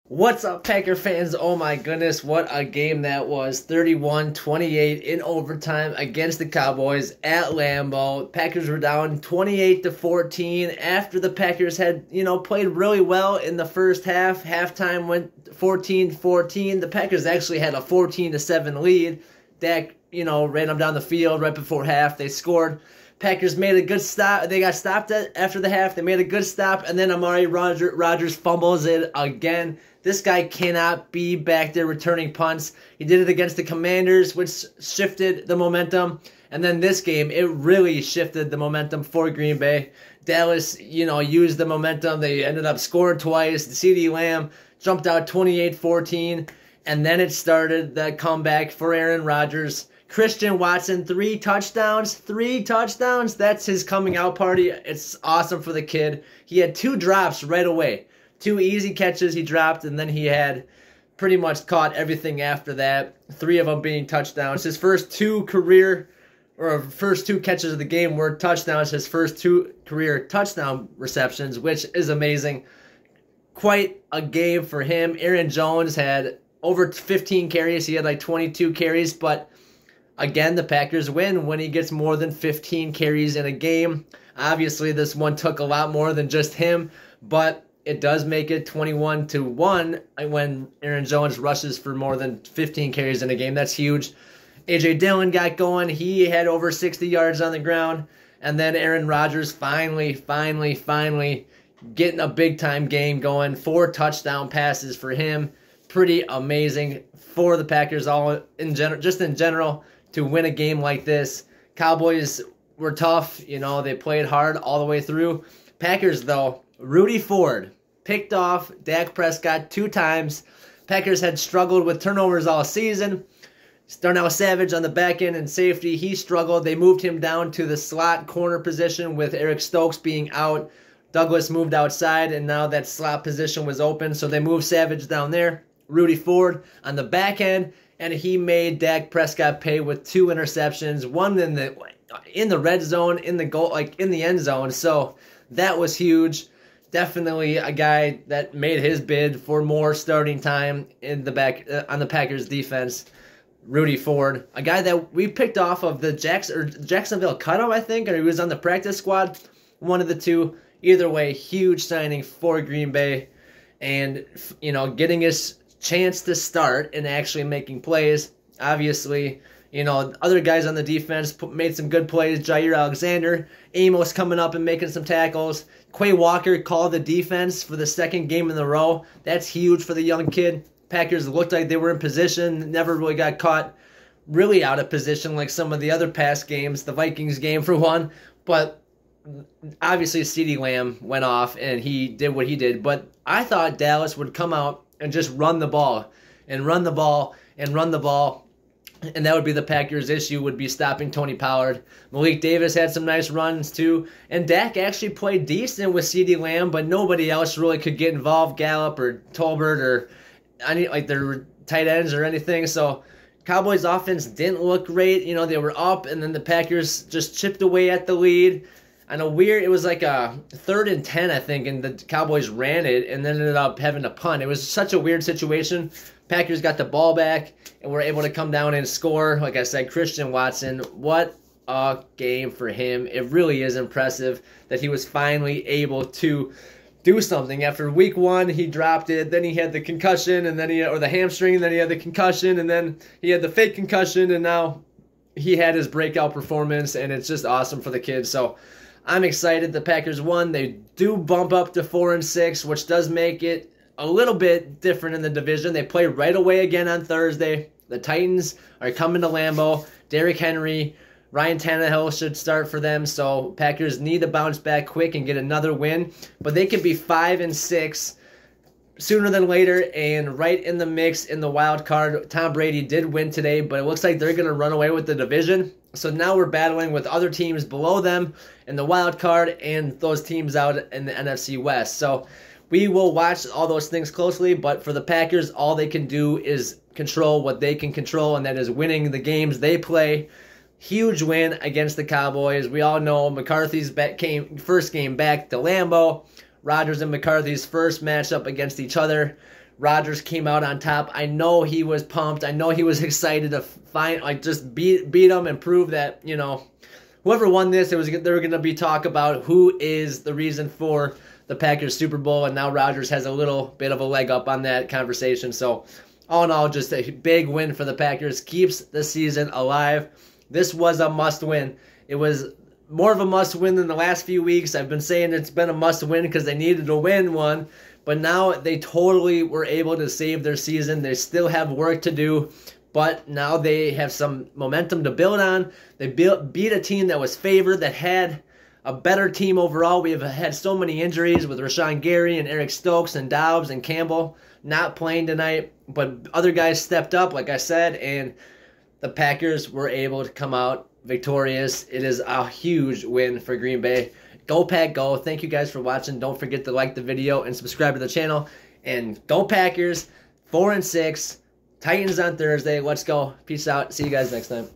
What's up, Packer fans? Oh my goodness, what a game that was. 31-28 in overtime against the Cowboys at Lambeau. Packers were down 28-14 after the Packers had, played really well in the first half. Halftime went 14-14. The Packers actually had a 14-7 lead. Dak, ran them down the field right before half. They scored. Packers made a good stop. They got stopped after the half. They made a good stop, and then Amari Rodgers fumbles it again. This guy cannot be back there returning punts. He did it against the Commanders, which shifted the momentum. And then this game, it really shifted the momentum for Green Bay. Dallas, used the momentum. They ended up scoring twice. CeeDee Lamb jumped out 28-14. And then it started the comeback for Aaron Rodgers. Christian Watson, 3 touchdowns. 3 touchdowns. That's his coming out party. It's awesome for the kid. He had 2 drops right away. 2 easy catches he dropped, and then he had pretty much caught everything after that. 3 of them being touchdowns. His first 2 catches of the game were touchdowns. His first 2 career touchdown receptions, which is amazing. Quite a game for him. Aaron Jones had over 15 carries. He had like 22 carries, but again, the Packers win when he gets more than 15 carries in a game. Obviously, this one took a lot more than just him, but it does make it 21-1 when Aaron Jones rushes for more than 15 carries in a game. That's huge. A.J. Dillon got going. He had over 60 yards on the ground. And then Aaron Rodgers finally getting a big-time game going. 4 touchdown passes for him. Pretty amazing for the Packers all in general to win a game like this. Cowboys were tough. They played hard all the way through. Packers, though, Rudy Ford picked off Dak Prescott 2 times. Packers had struggled with turnovers all season. Darnell Savage on the back end and safety, he struggled. They moved him down to the slot corner position with Eric Stokes being out. Douglas moved outside, and now that slot position was open, so they moved Savage down there. Rudy Ford on the back end, and he made Dak Prescott pay with 2 interceptions, one in the red zone, in the goal, in the end zone. So that was huge. Definitely a guy that made his bid for more starting time in the back on the Packers defense. Rudy Ford, a guy that we picked off of the Jacksonville cutout, I think, or he was on the practice squad. One of the two. Either way, huge signing for Green Bay, and getting his chance to start and actually making plays. Obviously, other guys on the defense made some good plays. Jair Alexander, Amos coming up and making some tackles. Quay Walker called the defense for the 2nd game in a row. That's huge for the young kid. Packers looked like they were in position, never really got caught really out of position like some of the other past games, the Vikings game for one. But obviously CeeDee Lamb went off and he did what he did. But I thought Dallas would come out and just run the ball and run the ball and run the ball. And that would be the Packers' issue, would be stopping Tony Pollard. Malik Davis had some nice runs too. And Dak actually played decent with CeeDee Lamb, but nobody else really could get involved. Gallup or Tolbert or any their tight ends or anything. So Cowboys' offense didn't look great. They were up, and then the Packers just chipped away at the lead. It was like a 3rd and 10, I think, and the Cowboys ran it and then ended up having to punt. It was such a weird situation. Packers got the ball back and were able to come down and score. Like I said, Christian Watson, what a game for him. It really is impressive that he was finally able to do something. After week 1, he dropped it. Then he had the concussion, and then or the hamstring, and then he had the concussion, and then he had the fake concussion, and now he had his breakout performance, and it's just awesome for the kid. So I'm excited. The Packers won. They do bump up to 4-6, which does make it a little bit different in the division. They play right away again on Thursday. The Titans are coming to Lambeau. Derrick Henry, Ryan Tannehill should start for them. So Packers need to bounce back quick and get another win. But they could be 5-6 sooner than later and right in the mix in the wild card. Tom Brady did win today, but it looks like they're going to run away with the division. So now we're battling with other teams below them in the wild card and those teams out in the NFC West. So we will watch all those things closely, but for the Packers, all they can do is control what they can control, and that is winning the games they play. Huge win against the Cowboys. We all know McCarthy's first game back to Lambeau. Rodgers and McCarthy's first matchup against each other. Rodgers came out on top. I know he was pumped. I know he was excited to just beat them and prove that, you know, whoever won this, there were going to be talk about who is the reason for the Packers Super Bowl, and now Rodgers has a little bit of a leg up on that conversation. So all in all, just a big win for the Packers. Keeps the season alive. This was a must-win. It was more of a must-win than the last few weeks. I've been saying it's been a must-win because they needed to win one. But now they totally were able to save their season. They still have work to do. But now they have some momentum to build on. They beat a team that was favored, that had a better team overall. We have had so many injuries with Rashawn Gary and Eric Stokes and Dobbs and Campbell not playing tonight. But other guys stepped up, like I said, and the Packers were able to come out victorious. It is a huge win for Green Bay. Go Pack, go. Thank you guys for watching. Don't forget to like the video and subscribe to the channel. And go Packers, 4-6. Titans on Thursday. Let's go. Peace out. See you guys next time.